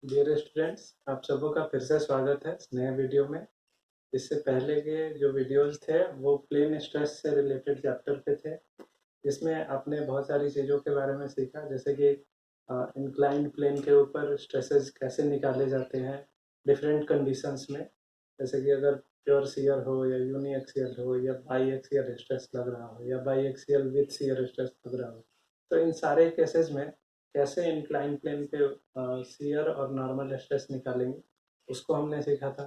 Dear students, आप सबों का फिर से स्वागत है इस नए वीडियो में। इससे पहले के जो वीडियोस थे वो प्लेन स्ट्रेस से रिलेटेड चैप्टर पे थे, जिसमें आपने बहुत सारी चीज़ों के बारे में सीखा, जैसे कि इंक्लाइंड प्लेन के ऊपर स्ट्रेसेस कैसे निकाले जाते हैं डिफरेंट कंडीशंस में। जैसे कि अगर प्योर शियर हो या यूनी एक्सियल हो या बाई एक्सियल स्ट्रेस लग रहा हो या by axial with shear stress लग रहा हो, तो इन सारे केसेस में कैसे इंक्लाइन प्लेन पे शियर और नॉर्मल स्ट्रेस निकालेंगे उसको हमने सीखा था।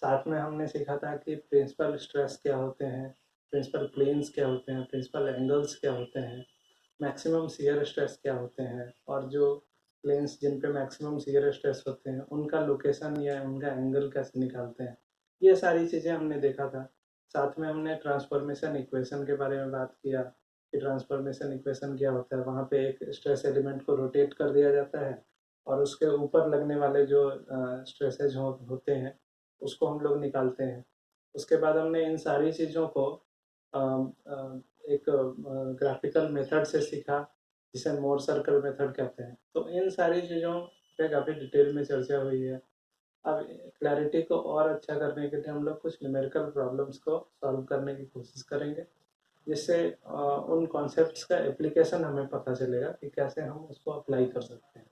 साथ में हमने सीखा था कि प्रिंसिपल स्ट्रेस क्या होते हैं, प्रिंसिपल प्लेन्स क्या होते हैं, प्रिंसिपल एंगल्स क्या होते हैं, मैक्सिमम शियर स्ट्रेस क्या होते हैं, और जो प्लेन्स जिन पे मैक्सिमम शियर स्ट्रेस होते हैं उनका लोकेशन या उनका एंगल कैसे निकालते हैं, ये सारी चीज़ें हमने देखा था। साथ में हमने ट्रांसफॉर्मेशन इक्वेशन के बारे में बात किया कि ट्रांसफॉर्मेशन इक्वेशन क्या होता है। वहाँ पे एक स्ट्रेस एलिमेंट को रोटेट कर दिया जाता है और उसके ऊपर लगने वाले जो स्ट्रेसेज होते हैं उसको हम लोग निकालते हैं। उसके बाद हमने इन सारी चीज़ों को एक ग्राफिकल मेथड से सीखा, जिसे मोर सर्कल मेथड कहते हैं। तो इन सारी चीज़ों पे काफ़ी डिटेल में चर्चा हुई है। अब क्लैरिटी को और अच्छा करने के लिए हम लोग कुछ न्यूमेरिकल प्रॉब्लम्स को सॉल्व करने की कोशिश करेंगे, जिससे उन कॉन्सेप्ट्स का एप्लीकेशन हमें पता चलेगा कि कैसे हम उसको अप्लाई कर सकते हैं।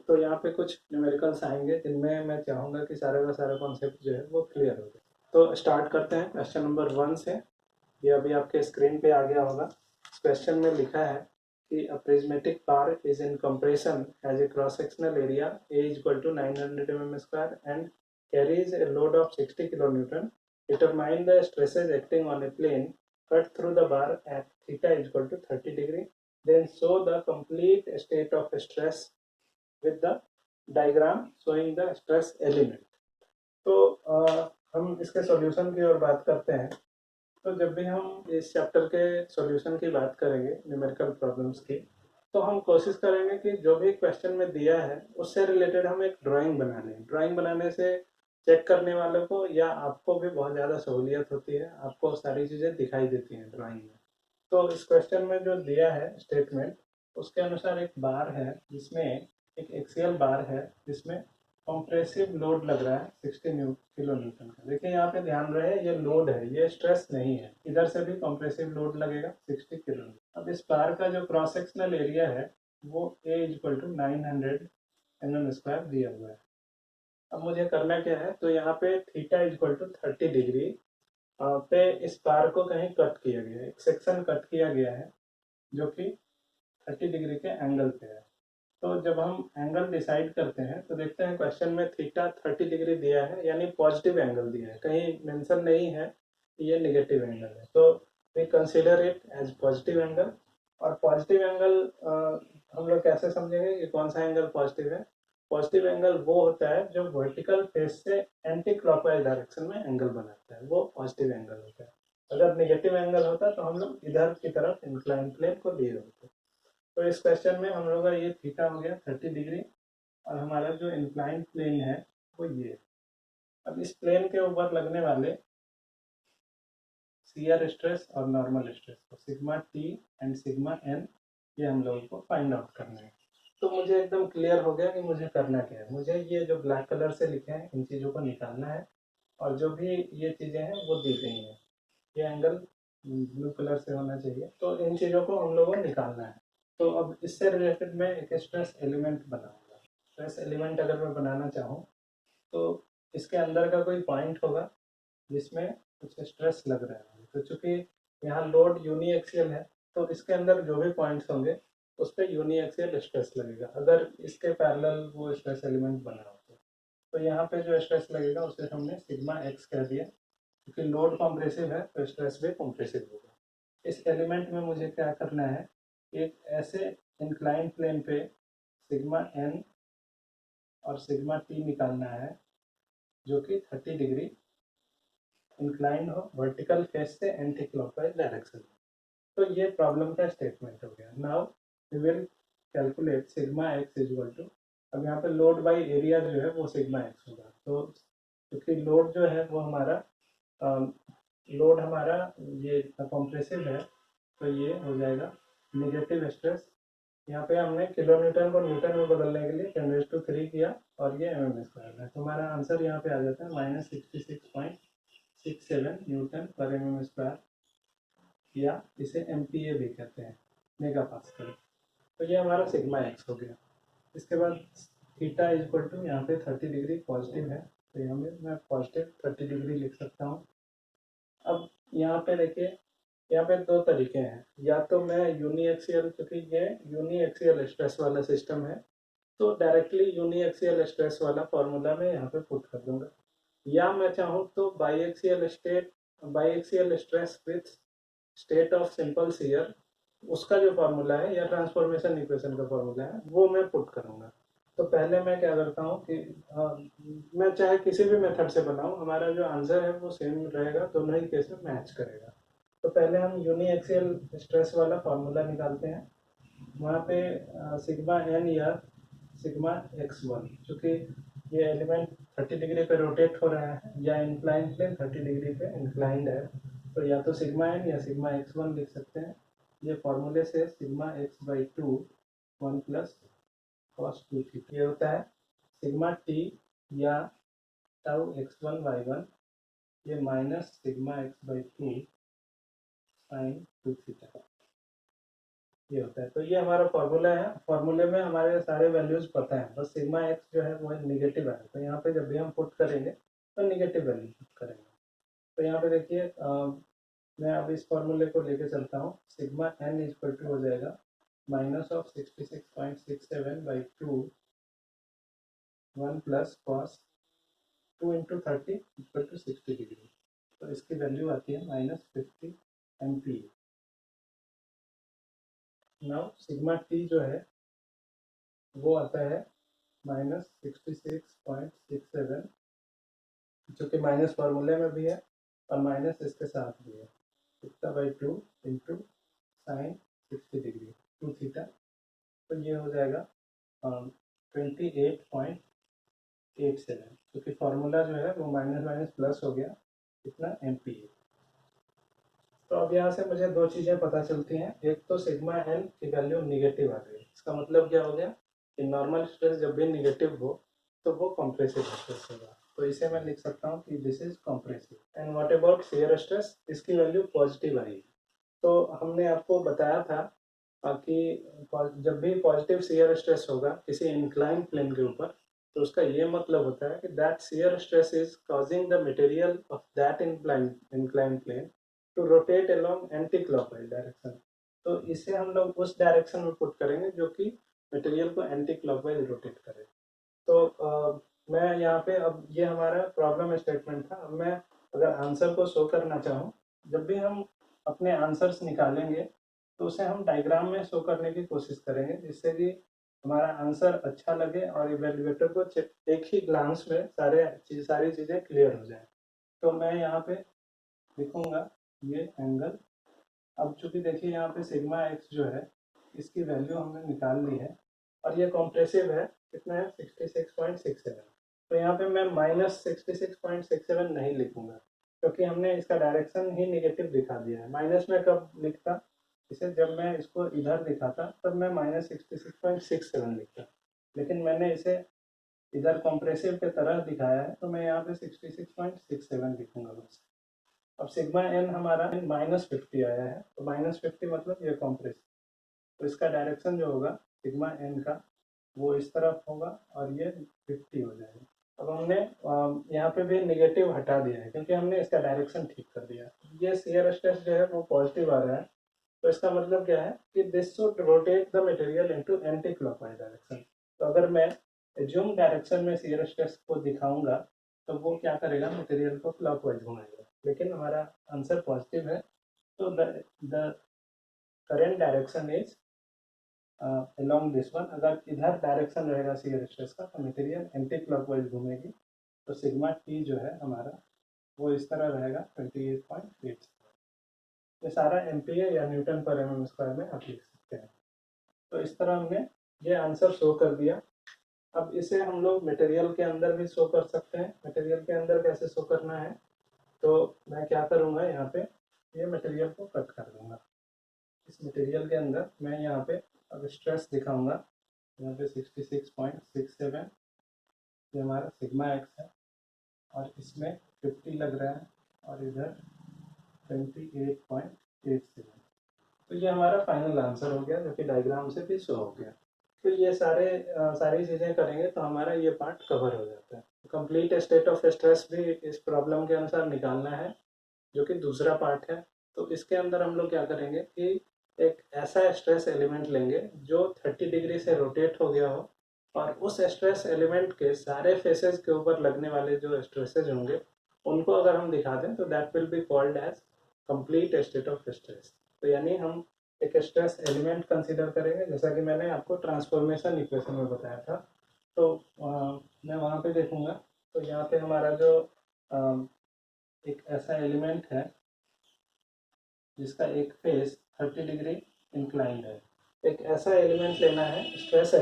तो यहाँ पे कुछ न्यूमेरिकल्स आएंगे जिनमें मैं चाहूँगा कि सारे का सारा कॉन्सेप्ट जो है वो क्लियर हो जाए। तो स्टार्ट करते हैं क्वेश्चन नंबर 1 से। ये अभी आपके स्क्रीन पे आ गया होगा। इस क्वेश्चन में लिखा है कि a prismatic bar is in compression has a cross sectional area A equal to 900 mm square and carries a load of 60 kilonewton. Determine the stresses acting on a plane cut through the bar at theta is equal to 30 degree. Then show the complete state of stress with the diagram showing the stress element. तो हम इसके solution की ओर बात करते हैं। तो जब भी हम इस चैप्टर के सॉल्यूशन की बात करेंगे न्यूमेरिकल प्रॉब्लम्स की, तो हम कोशिश करेंगे कि जो भी क्वेश्चन में दिया है उससे रिलेटेड हम एक ड्राइंग बना लें। ड्राइंग बनाने से चेक करने वालों को या आपको भी बहुत ज़्यादा सहूलियत होती है, आपको सारी चीज़ें दिखाई देती हैं ड्राइंग में। तो इस क्वेश्चन में जो दिया है स्टेटमेंट, उसके अनुसार एक बार है जिसमें एक एक्सियल बार है जिसमें कंप्रेसिव लोड लग रहा है 60 किलो न्यूटन का। देखिए यहाँ पे ध्यान रहे, ये लोड है, ये स्ट्रेस नहीं है। इधर से भी कंप्रेसिव लोड लगेगा 60 किलो न्यूटन। अब इस बार का जो क्रॉस सेक्शनल एरिया है वो ए इक्वल टू 900 mm² दिया हुआ है। अब मुझे करना क्या है, तो यहाँ पे थीटा इक्वल टू 30 डिग्री पे इस बार को कहीं कट किया गया है, एक सेक्शन कट किया गया है जो कि 30 डिग्री के एंगल पे है। तो जब हम एंगल डिसाइड करते हैं तो देखते हैं क्वेश्चन में थीटा 30 डिग्री दिया है, यानी पॉजिटिव एंगल दिया है, कहीं मेंशन नहीं है कि ये नेगेटिव एंगल है। तो we consider it as positive angle. और पॉजिटिव एंगल हम लोग कैसे समझेंगे कि कौन सा एंगल पॉजिटिव है। पॉजिटिव एंगल वो होता है जो वर्टिकल फेस से एंटी क्लॉकवाइज डायरेक्शन में एंगल बनाता है, वो पॉजिटिव एंगल होता है। अगर नेगेटिव एंगल होता तो हम लोग इधर की तरफ इंक्लाइन प्लेन को लिए होते। तो इस क्वेश्चन में हम लोग का ये थीटा हो गया 30 डिग्री, और हमारा जो इंक्लाइन प्लेन है वो ये। अब इस प्लेन के ऊपर लगने वाले शियर स्ट्रेस और नॉर्मल स्ट्रेस को sigma T and sigma N, ये हम लोगों को फाइंड आउट करना है। तो मुझे एकदम क्लियर हो गया कि मुझे करना क्या है। मुझे ये जो ब्लैक कलर से लिखे हैं इन चीज़ों को निकालना है, और जो भी ये चीज़ें हैं वो दी गई हैं। ये एंगल ब्लू कलर से होना चाहिए, तो इन चीज़ों को हम लोगों को निकालना है। तो अब इससे रिलेटेड मैं एक स्ट्रेस एलिमेंट बनाऊंगा। स्ट्रेस एलिमेंट अगर मैं बनाना चाहूँ तो इसके अंदर का कोई पॉइंट होगा जिसमें कुछ स्ट्रेस लग रहा है। तो चूंकि यहाँ लोड यूनी एक्सियल है, तो इसके अंदर जो भी पॉइंट्स होंगे उस पर यूनी एक्सियल स्ट्रेस लगेगा, अगर इसके पैरेलल वो स्ट्रेस एलिमेंट बना हो तो यहाँ पे जो स्ट्रेस लगेगा उसे हमने सिग्मा एक्स कह दिया। क्योंकि लोड कॉम्प्रेसिव है तो स्ट्रेस भी कॉम्प्रेसिव होगा। इस एलिमेंट में मुझे क्या करना है, एक ऐसे इंक्लाइन प्लेन पे सिग्मा एन और सिग्मा टी निकालना है जो कि 30 डिग्री इंक्लाइन हो वर्टिकल फेस से एंटी क्लॉकवाइज डायरेक्शन में। तो ये प्रॉब्लम का स्टेटमेंट हो गया। Now we will calculate sigma X is equal to, अब यहाँ पे लोड बाई एरिया जो है वो सिग्मा एक्स होगा। तो क्योंकि लोड जो है वो हमारा लोड हमारा ये कंप्रेसिव है, तो ये हो जाएगा नेगेटिव स्ट्रेस यहाँ पे हमने किलो न्यूटन को न्यूटन में बदलने के लिए 10⁻³ किया और ये mm² है। तो हमारा आंसर यहाँ पे आ जाता है -66.67 न्यूटन पर mm², या इसे MPa भी कहते हैं, मेगा पास्कल। तो ये हमारा सिग्मा एक्स हो गया। इसके बाद थीटा इक्वल टू यहाँ पे 30 डिग्री पॉजिटिव है, तो यहाँ पे मैं पॉजिटिव 30 डिग्री लिख सकता हूँ। अब यहाँ पे देखिए, यहाँ पे दो तरीके हैं, या तो मैं यूनिएक्सियल, क्योंकि ये यूनिएक्सियल स्ट्रेस वाला सिस्टम है तो डायरेक्टली यूनिएक्सियल स्ट्रेस वाला फॉर्मूला मैं यहाँ पे पुट कर दूंगा, या मैं चाहूँ तो biaxial stress with state of simple shear, उसका जो फॉर्मूला है या ट्रांसफॉर्मेशन इक्वेशन का फॉर्मूला है वो मैं पुट करूंगा। तो पहले मैं क्या करता हूँ कि मैं चाहे किसी भी मेथड से बनाऊँ, हमारा जो आंसर है वो सेम रहेगा, दोनों ही केस में मैच करेगा। तो पहले हम यूनिएक्सियल स्ट्रेस वाला फॉर्मूला निकालते हैं। वहाँ पे सिग्मा एन या सिग्मा x1, चूँकि ये एलिमेंट 30 डिग्री पे रोटेट हो रहा है या इंक्लाइन प्लेन 30 डिग्री पे इंक्लाइंड है, तो या तो सिग्मा एन या सिग्मा x1 लिख सकते हैं। ये फॉर्मूले से sigma x/2 1 plus cos 2 theta, ये होता है सिग्मा t या टाउ x1/1, ये minus sigma x/2 sin 2 theta, ये होता है। तो ये हमारा फॉर्मूला है। फॉर्मूले में हमारे सारे वैल्यूज पता है, बस सिग्मा एक्स जो है वो निगेटिव है, तो यहाँ पे जब भी हम पुट करेंगे तो निगेटिव वैल्यू पुट करेंगे। तो यहाँ पे देखिए, मैं अब इस फॉर्मूले को लेके चलता हूँ। सिग्मा एन इक्वल टू हो जाएगा -66.67/2 1 plus cos 2 into 30 equal to 60 degree, तो इसकी वैल्यू आती है -50 MPa। नाउ सिग्मा टी जो है वो आता है -66.67, जो कि माइनस फार्मूले में भी है और माइनस इसके साथ भी है, थीटा/2 इंटू साइन 60 डिग्री 2 थीटा, तो ये हो जाएगा 28.87, क्योंकि फार्मूला जो है वो माइनस माइनस प्लस हो गया, इतना MPa। तो अब यहाँ से मुझे दो चीज़ें पता चलती हैं। एक तो सिग्मा एन की वैल्यू निगेटिव आ गई, इसका मतलब क्या हो गया कि नॉर्मल स्ट्रेस जब भी निगेटिव हो तो वो कंप्रेसिव स्ट्रेस होगा। तो इसे मैं लिख सकता हूँ कि this is compressive. And what about shear stress, इसकी वैल्यू पॉजिटिव आई। तो हमने आपको बताया था कि जब भी पॉजिटिव शियर स्ट्रेस होगा किसी इंक्लाइन प्लेन के ऊपर, तो उसका ये मतलब होता है कि that shear stress is causing the material of that incline plane to rotate along anti clockwise direction. तो इसे हम लोग उस डायरेक्शन में पुट करेंगे जो कि मटेरियल को एंटी क्लॉकवाइज रोटेट करे। तो मैं यहाँ पे, अब ये हमारा प्रॉब्लम स्टेटमेंट था। अब मैं अगर आंसर को शो करना चाहूँ, जब भी हम अपने आंसर्स निकालेंगे तो उसे हम डायग्राम में शो करने की कोशिश करेंगे, जिससे कि हमारा आंसर अच्छा लगे और इवेल्युएटर को एक ही ग्लांस में सारी चीज़ें क्लियर हो जाए। तो मैं यहाँ पे लिखूंगा ये एंगल। अब चूंकि देखिए यहाँ पे सिग्मा एक्स जो है इसकी वैल्यू हमने निकाल ली है और ये कॉम्प्रेसिव है, कितना है 66.67। तो यहाँ पे मैं -66.67 नहीं लिखूंगा, क्योंकि हमने इसका डायरेक्शन ही निगेटिव दिखा दिया है। माइनस में कब लिखता इसे, जब मैं इसको इधर दिखाता तब मैं -66.67 लिखता, लेकिन मैंने इसे इधर कॉम्प्रेसिव के तरह दिखाया है तो मैं यहाँ पे 66.67 लिखूंगा बस। अब सिग्मा एन हमारा -50 आया है, तो -50 मतलब ये कॉम्प्रेसिव, तो इसका डायरेक्शन जो होगा सिग्मा एन का वो इस तरफ होगा और ये 50 हो जाएगा। अब हमने यहाँ पे भी नेगेटिव हटा दिया है क्योंकि हमने इसका डायरेक्शन ठीक कर दिया। ये शियर स्ट्रेस जो है वो पॉजिटिव आ रहा है, तो इसका मतलब क्या है कि this should rotate the material into anti clockwise direction. तो अगर मैं एज्यूम डायरेक्शन में शियर स्ट्रेस को दिखाऊंगा तो वो क्या करेगा, मटेरियल को क्लॉकवाइज घुमाएगा, लेकिन हमारा आंसर पॉजिटिव है, तो the current direction is along this one. अगर इधर डायरेक्शन रहेगा शियर स्ट्रेस का तो मटेरियल एंटी क्लॉकवाइज घूमेगी, तो सिग्मा टी जो है हमारा वो इस तरह रहेगा 28.8। ये सारा MPa या न्यूटन पर mm² में आप लिख सकते हैं। तो इस तरह हमने ये आंसर शो कर दिया। अब इसे हम लोग मटेरियल के अंदर भी शो कर सकते हैं। मटेरियल के अंदर कैसे शो करना है, तो मैं क्या करूँगा, यहाँ पे ये मटेरियल को कट कर दूंगा। इस मटेरियल के अंदर मैं यहाँ पे अब स्ट्रेस दिखाऊंगा, यहाँ पे 66.67 ये हमारा सिग्मा एक्स है और इसमें 50 लग रहा है और इधर 28.87। तो ये हमारा फाइनल आंसर हो गया, जो कि डायग्राम से भी शो हो गया। तो ये सारी चीज़ें करेंगे तो हमारा ये पार्ट कवर हो जाता है। कंप्लीट स्टेट ऑफ स्ट्रेस भी इस प्रॉब्लम के अनुसार निकालना है, जो कि दूसरा पार्ट है। तो इसके अंदर हम लोग क्या करेंगे कि एक ऐसा स्ट्रेस एलिमेंट लेंगे जो 30 डिग्री से रोटेट हो गया हो और उस स्ट्रेस एलिमेंट के सारे फेसेस के ऊपर लगने वाले जो स्ट्रेसेज होंगे उनको अगर हम दिखा दें तो that will be called as complete state of stress. तो यानी हम एक स्ट्रेस एलिमेंट कंसीडर करेंगे, जैसा कि मैंने आपको ट्रांसफॉर्मेशन इक्वेशन में बताया था। तो मैं वहाँ पे देखूंगा, तो यहाँ पे हमारा जो एक ऐसा एलिमेंट है जिसका एक फेस 30 डिग्री इंक्लाइंड है। एक ऐसा एलिमेंट लेना है, स्ट्रेस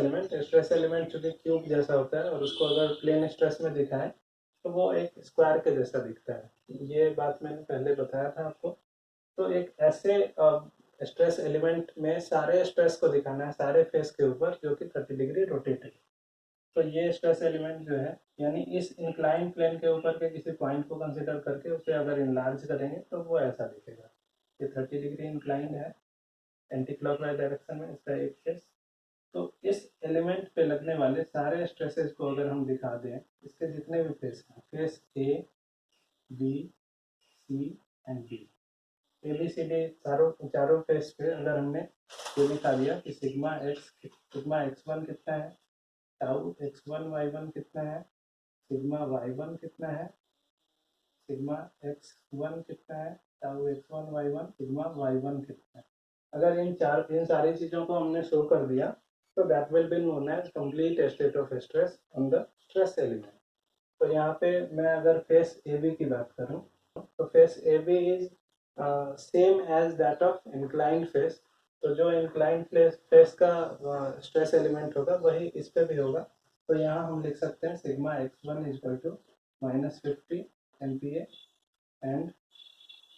एलिमेंट चूंकि क्यूब जैसा होता है और उसको अगर प्लेन स्ट्रेस में दिखाएं तो वो एक स्क्वायर के जैसा दिखता है। ये बात मैंने पहले बताया था आपको। तो एक ऐसे स्ट्रेस एलिमेंट में सारे स्ट्रेस को दिखाना है सारे फेस के ऊपर, जो कि 30 डिग्री रोटेटेड। तो ये स्ट्रेस एलिमेंट जो है, यानी इस इंक्लाइन प्लेन के ऊपर के किसी पॉइंट को कंसीडर करके उसे अगर इनलार्ज करेंगे तो वो ऐसा दिखेगा। ये 30 डिग्री इंक्लाइंड है एंटी क्लॉकवाइज डायरेक्शन में, इसका एक फेस। तो इस एलिमेंट पे लगने वाले सारे स्ट्रेसेस को अगर हम दिखा दें, इसके जितने भी फेस हैं, face A, B, C and D, A B C D चारों फेस पे अगर हमने ये दिखा दिया कि सिग्मा एक्स वन कितना है, tau x one y one कितना है, सिग्मा वाई वन कितना है, सिग्मा एक्स वन कितना है, tau x one y one, sigma y one कितना है। अगर इन सारी चीज़ों को हमने शो कर दिया तो that will be known as complete state of stress on the stress element. तो यहाँ पे मैं अगर फेस ए बी की बात करूँ तो face A B is same as that of inclined face. तो जो इंक्लाइंड फेस का स्ट्रेस एलिमेंट होगा वही इस पे भी होगा। तो यहाँ हम लिख सकते हैं sigma x one equal to -50 MPa and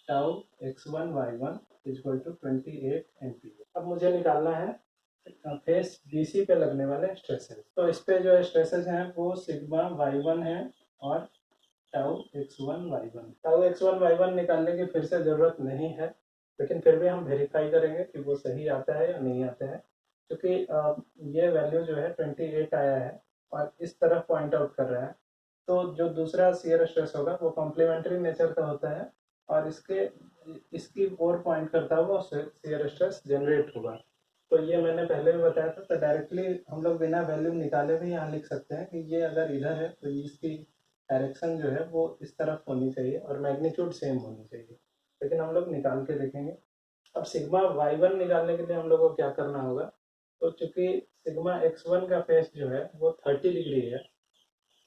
tau x1 y1 equal to 28 MPa। अब मुझे निकालना है फेस BC पे लगने वाले स्ट्रेसेस। तो इस पे जो स्ट्रेसेस हैं वो सिग्मा y1 है और tau x1 y1। Tau x1 y1 निकालने की फिर से ज़रूरत नहीं है, लेकिन फिर भी हम वेरीफाई करेंगे कि वो सही आता है या नहीं आता है, क्योंकि ये वैल्यू जो है 28 आया है और इस तरफ पॉइंट आउट कर रहा है। तो जो दूसरा शियर स्ट्रेस होगा वो कॉम्प्लीमेंट्री नेचर का होता है और इसकी ओर पॉइंट करता हुआ शियर स्ट्रेस जनरेट होगा। तो ये मैंने पहले भी बताया था। तो डायरेक्टली हम लोग बिना वैल्यू निकाले भी यहाँ लिख सकते हैं कि ये अगर इधर है तो इसकी डायरेक्शन जो है वो इस तरफ होनी चाहिए और मैग्नीट्यूड सेम होनी चाहिए, लेकिन हम लोग निकाल के देखेंगे। अब सिग्मा y1 निकालने के लिए हम लोग को क्या करना होगा, तो चूंकि सिग्मा x1 का फेस जो है वो 30 डिग्री है,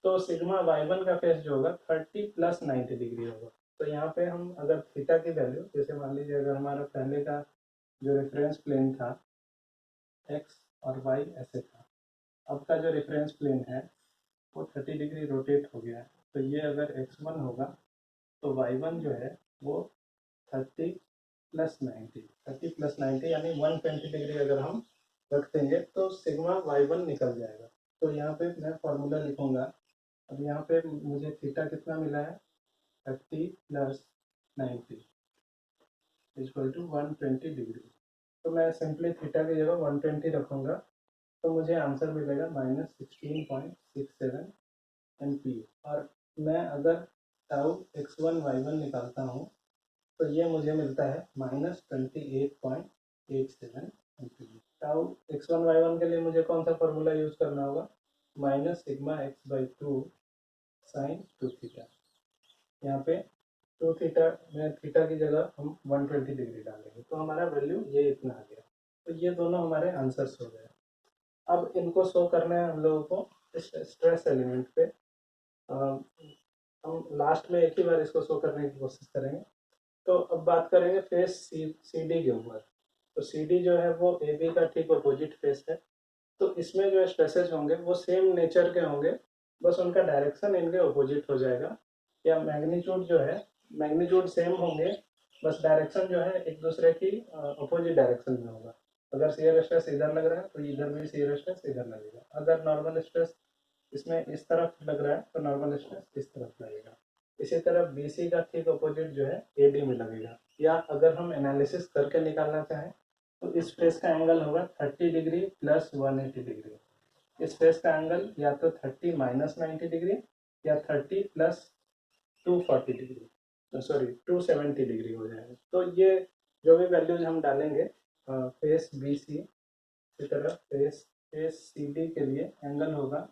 तो सिग्मा y1 का फेस जो होगा 30 प्लस 90 डिग्री होगा। तो यहाँ पे हम अगर थीटा की वैल्यू, जैसे मान लीजिए अगर हमारा पहले का जो रेफरेंस प्लेन था x और y ऐसे था, अब का जो रेफरेंस प्लेन है वो 30 डिग्री रोटेट हो गया है। तो ये अगर x1 होगा तो y1 जो है वो 30 प्लस 90 यानी 120 डिग्री अगर हम रख देंगे तो सिग्मा y1 निकल जाएगा। तो यहाँ पे मैं फॉर्मूला लिखूंगा। अब यहाँ पे मुझे थीटा कितना मिला है, 30 प्लस 90 इक्वल टू 120 डिग्री। तो मैं सिंपली थीटा की जगह 120 रखूँगा तो मुझे आंसर मिलेगा -16.67 MPa। और मैं अगर टाउ x1 y1 निकालता हूँ तो ये मुझे मिलता है -28.87 MPa। टाउ x1 y1 के लिए मुझे कौन सा फॉर्मूला यूज़ करना होगा, -σx/2 sin 2 थीटा। यहाँ पे 2 थीटा में थीटा की जगह हम 120 डिग्री डालेंगे तो हमारा वैल्यू ये इतना आ गया। तो ये दोनों हमारे आंसर्स हो गए। अब इनको शो करना है हम लोगों को स्ट्रेस एलिमेंट पे। हम लास्ट में एक ही बार इसको शो करने की कोशिश करेंगे। तो अब बात करेंगे फेस सी डी के ऊपर। तो सी डी जो है वो ए बी का ठीक अपोजिट फेस है। तो इसमें जो स्ट्रेसेस होंगे वो सेम नेचर के होंगे, बस उनका डायरेक्शन इनके अपोजिट हो जाएगा, या मैग्नीट्यूड जो है मैग्नीट्यूड सेम होंगे, बस डायरेक्शन जो है एक दूसरे की अपोजिट डायरेक्शन में होगा। अगर शियर स्ट्रेस इधर लग रहा है तो इधर भी शियर स्ट्रेस इधर लगेगा। अगर नॉर्मल स्ट्रेस इसमें इस तरफ लग रहा है तो नॉर्मल स्ट्रेस इस तरफ लगेगा। इसी तरह BC का ठीक अपोजिट जो है AD में लगेगा। या अगर हम एनालिसिस करके निकालना चाहें तो इस फेस का एंगल होगा 30 डिग्री प्लस 180 डिग्री। इस फेस का एंगल या तो 30 माइनस 90 डिग्री या 30 प्लस 240 डिग्री, सॉरी 270 डिग्री हो जाएगा। तो ये जो भी वैल्यूज हम डालेंगे फेस BC की तरह फेस CD के लिए एंगल होगा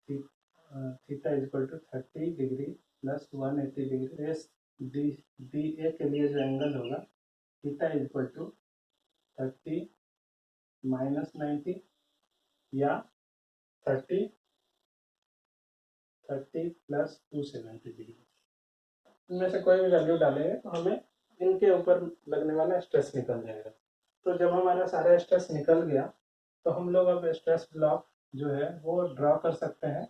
theta equal to 30 degree plus 180 degree. Face DA के लिए जो एंगल होगा थीटा इक्वल टू 30 माइनस 90 या 30 प्लस 270 डिग्री। इनमें से कोई भी वैल्यू डालेंगे तो हमें इनके ऊपर लगने वाला स्ट्रेस निकल जाएगा। तो जब हमारा सारा स्ट्रेस निकल गया तो हम लोग अब स्ट्रेस ब्लॉक जो है वो ड्रॉ कर सकते हैं।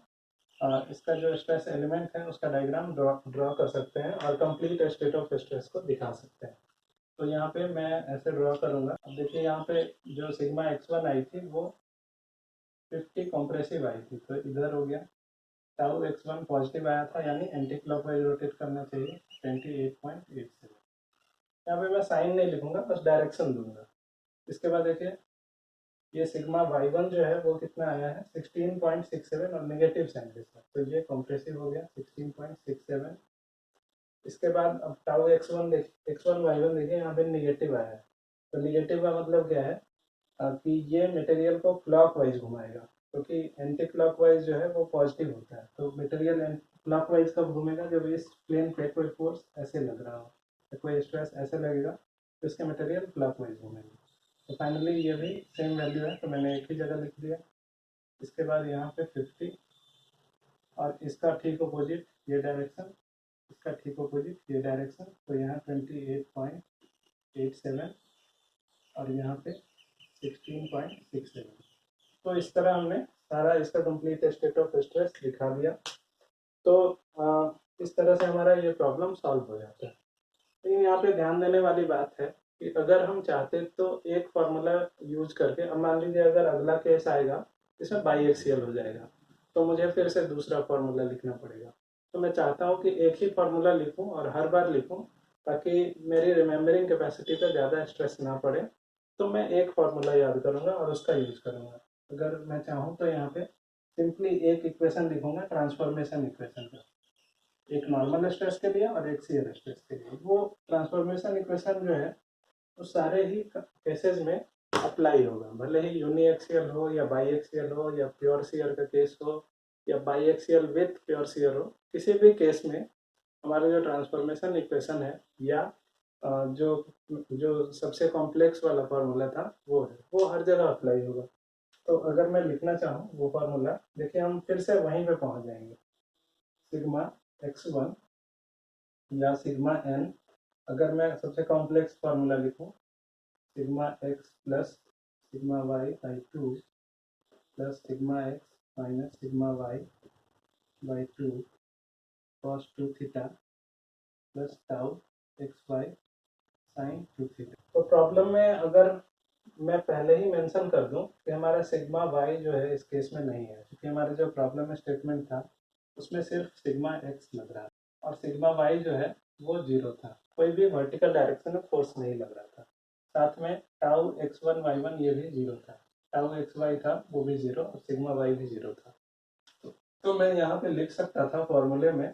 इसका जो स्ट्रेस एलिमेंट है उसका डायग्राम ड्रॉ कर सकते हैं और कंप्लीट स्टेट ऑफ स्ट्रेस को दिखा सकते हैं। तो यहाँ पे मैं ऐसे ड्रॉ करूँगा। अब देखिए यहाँ पे जो सिग्मा x1 आई थी वो 50 कॉम्प्रेसिव आई थी, तो इधर हो गया। टाउ x1 पॉजिटिव आया था यानी एंटी क्लॉकवाइज रोटेट करना चाहिए 28.87। यहाँ पे मैं साइन नहीं लिखूंगा, बस डायरेक्शन दूंगा। इसके बाद देखिए ये सिग्मा y1 जो है वो कितना आया है 16.67 और नेगेटिव साइन के साथ, तो ये कॉम्प्रेसिव हो गया 16.67। इसके बाद अब टाउ x1 y1 देखिए यहाँ पे नेगेटिव आया है। तो नेगेटिव का मतलब क्या है कि ये मटेरियल को क्लॉकवाइज घुमाएगा, क्योंकि एंटी क्लॉकवाइज जो है वो पॉजिटिव होता है। तो मटेरियल क्लॉकवाइज कब घूमेगा, जब इस प्लेन पे कोई फोर्स ऐसे लग रहा हो, तो कोई स्ट्रेस ऐसे लगेगा तो इसके मटेरियल क्लॉकवाइज घूमेंगे। तो फाइनली ये भी सेम वैल्यू है, तो मैंने एक ही जगह लिख दिया। इसके बाद यहाँ पे 50 और इसका ठीक अपोजिट ये डायरेक्शन, इसका ठीक अपोजिट ये डायरेक्शन, तो यहाँ 28.87 और यहाँ पे 16.67। तो इस तरह हमने सारा इसका कंप्लीट स्टेट ऑफ स्ट्रेस दिखा दिया। तो इस तरह से हमारा ये प्रॉब्लम सॉल्व हो जाता है। लेकिन यहाँ पे ध्यान देने वाली बात है कि अगर हम चाहते तो एक फार्मूला यूज करके, अब मान लीजिए अगर अगला केस आएगा इसमें बाई एक्सियल हो जाएगा तो मुझे फिर से दूसरा फार्मूला लिखना पड़ेगा। तो मैं चाहता हूँ कि एक ही फार्मूला लिखूँ और हर बार लिखूँ ताकि मेरी रिमेम्बरिंग कैपेसिटी पर ज़्यादा स्ट्रेस ना पड़े। तो मैं एक फार्मूला याद करूँगा और उसका यूज करूँगा। अगर मैं चाहूँ तो यहाँ पे सिंपली एक इक्वेशन लिखूंगा ट्रांसफॉर्मेशन इक्वेशन का, एक नॉर्मल स्ट्रेस के लिए और एक शियर स्ट्रेस के लिए। वो ट्रांसफॉर्मेशन इक्वेशन जो है वो सारे ही केसेस में अप्लाई होगा, भले ही यूनी एक्सियल हो या बाई एक्सियल हो या प्योर शियर का केस हो या by axial with pure shear हो। किसी भी केस में हमारा जो ट्रांसफॉर्मेशन इक्वेशन है या जो जो सबसे कॉम्प्लेक्स वाला फार्मूला था वो हर जगह अप्लाई होगा। तो अगर मैं लिखना चाहूँ वो फार्मूला, देखिए हम फिर से वहीं पे पहुंच जाएंगे। सिग्मा x1 या सिग्मा n, अगर मैं सबसे कॉम्प्लेक्स फार्मूला लिखूं sigma x plus sigma y by 2 plus sigma x minus sigma y by 2 cos 2 theta plus tau x y sine 2 theta. तो प्रॉब्लम में अगर मैं पहले ही मेंशन कर दूं कि हमारा सिग्मा वाई जो है इस केस में नहीं है, क्योंकि हमारा जो प्रॉब्लम स्टेटमेंट था उसमें सिर्फ सिग्मा एक्स लग रहा था और सिग्मा वाई जो है वो 0 था, कोई भी वर्टिकल डायरेक्शन में फोर्स नहीं लग रहा था। साथ में टाउ x1 y1 ये भी 0 था, टाउ एक्स वाई था वो भी 0 और सिग्मा वाई भी 0 था। तो मैं यहाँ पे लिख सकता था फॉर्मूले में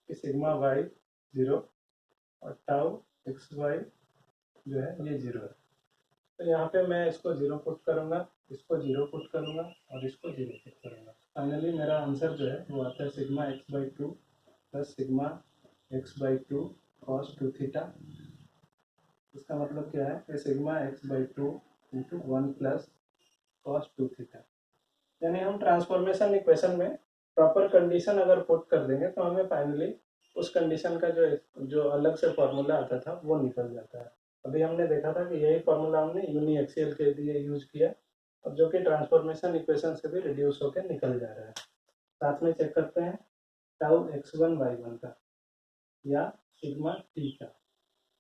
कि सिग्मा वाई 0 और टाउ एक्स वाई जो है ये 0 है। तो यहाँ पे मैं इसको 0 पुट करूँगा, इसको 0 पुट करूँगा और इसको 0 पुट करूँगा। फाइनली मेरा आंसर जो है वो आता है sigma x by 2 plus sigma x by 2 cos 2 theta. इसका मतलब क्या है कि sigma x by 2 into 1 plus cos 2 theta. यानी हम ट्रांसफॉर्मेशन इक्वेशन में प्रॉपर कंडीशन अगर पुट कर देंगे तो हमें फाइनली उस कंडीशन का जो अलग से फॉर्मूला आता था वो निकल जाता है। अभी हमने देखा था कि यही फॉर्मूला हमने यूनी एक्सियल के लिए यूज किया और जो कि ट्रांसफॉर्मेशन इक्वेशन से भी रिड्यूस होकर निकल जा रहा है। साथ में चेक करते हैं टाउ x1 y1 का या सिग्मा टी का।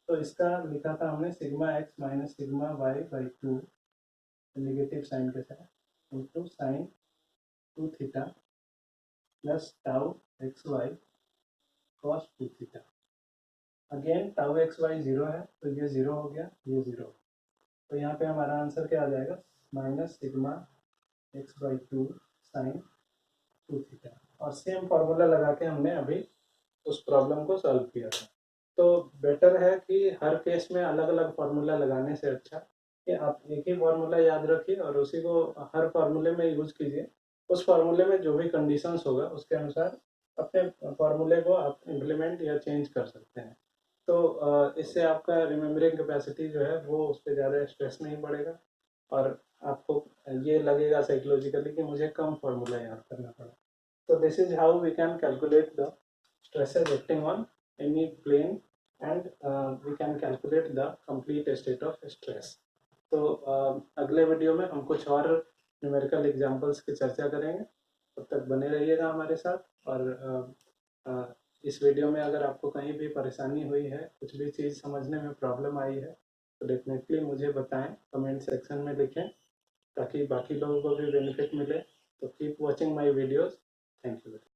तो इसका लिखा था हमने sigma x minus sigma y by 2 negative sine के साथ, into sine 2 theta plus tau x y cos 2 theta. Again tau x y 0 है तो ये 0 हो गया, ये 0। तो यहाँ पे हमारा आंसर क्या आ जाएगा, minus sigma x by 2 sine 2 theta. और सेम फार्मूला लगा के हमने अभी उस प्रॉब्लम को सॉल्व किया था। तो बेटर है कि हर केस में अलग अलग फार्मूला लगाने से अच्छा कि आप एक ही फार्मूला याद रखिए और उसी को हर फार्मूले में यूज कीजिए। उस फार्मूले में जो भी कंडीशंस होगा उसके अनुसार अपने फार्मूले को आप इम्प्लीमेंट या चेंज कर सकते हैं। तो इससे आपका रिमेम्बरिंग कैपेसिटी जो है वो उस पर ज़्यादा स्ट्रेस नहीं पड़ेगा और आपको ये लगेगा साइकोलॉजिकली कि मुझे कम फार्मूला याद करना पड़ा। So this is how we can calculate the stresses acting on any plane and we can calculate the complete state of stress. तो अगले वीडियो में हम कुछ और न्यूमेरिकल एग्जांपल्स की चर्चा करेंगे। तब तक बने रहिएगा हमारे साथ। और इस वीडियो में अगर आपको कहीं भी परेशानी हुई है, कुछ भी चीज़ समझने में प्रॉब्लम आई है, तो डेफिनेटली मुझे बताएं, कमेंट सेक्शन में लिखें ताकि बाकी लोगों को भी बेनिफिट मिले। तो keep watching my videos. Thank you.